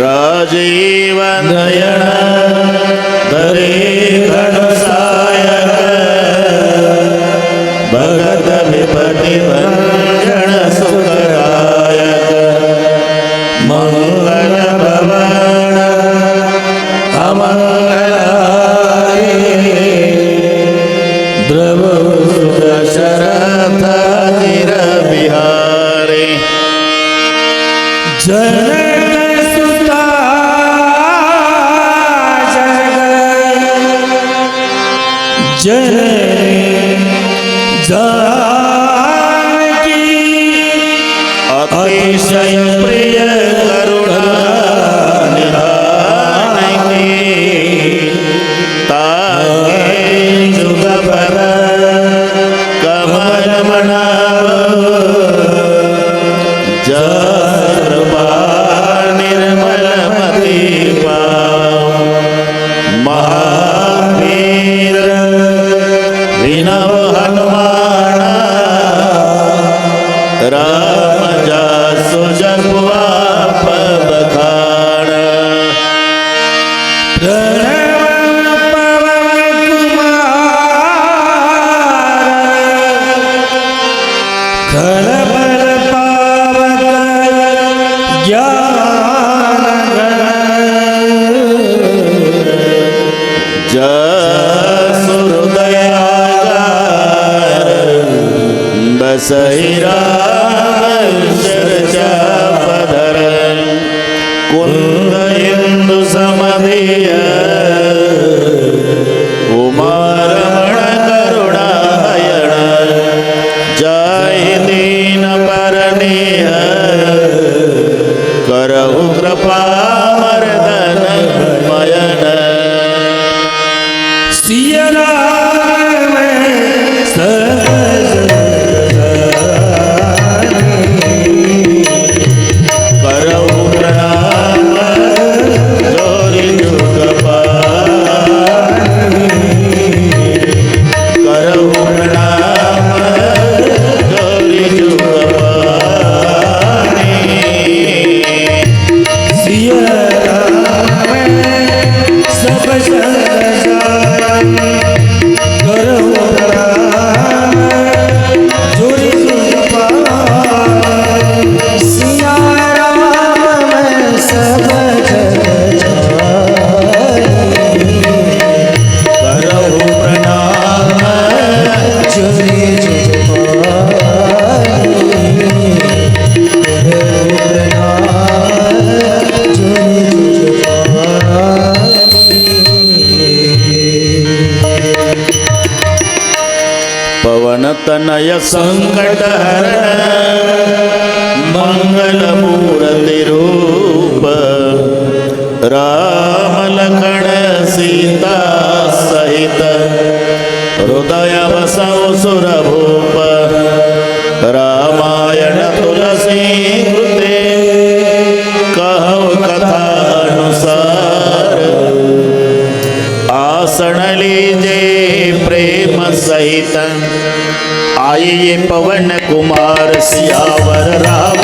राजीवन नयन धरे घनसायक भगत विपति भंजन सुखदायक मंगल भवन अमंगलाय द्रव दशरथ धीर बिहारी जय जय जानकी अतिशय प्रिय करुणा निधान ताके जुग पर कमल मनाव जरपा निर्मल मति पाव महावीर विनव हनुमान राम जासु जपुआ बखान प्रणव पवन कुमार खलबल पावक ज्ञान जसु बसहि राम चर्चा पधर कुंद इंदु समधिय उमारमण करुणायण जय दीन परनीय करहु कृपा मर्दन मयन सिया सिया राम सब करहु प्रणाम जोरि जुग पानी करहु प्रणाम जोरि जुग पानी सिया राम सब जानी करो प्रणाम जोरि जुग पानी सिया राम सब जानी करहु प्रणाम जोरि जुग पानी पवन तनय संकट हरण मंगल मूर्ति रूप राम लखन सीता सहित हृदय बसौ सुर भूप रामायण तुलसी कृते कहु कथा अनुसार आसन लीजे प्रेम सहित आइए पवन कुमार सियावर राम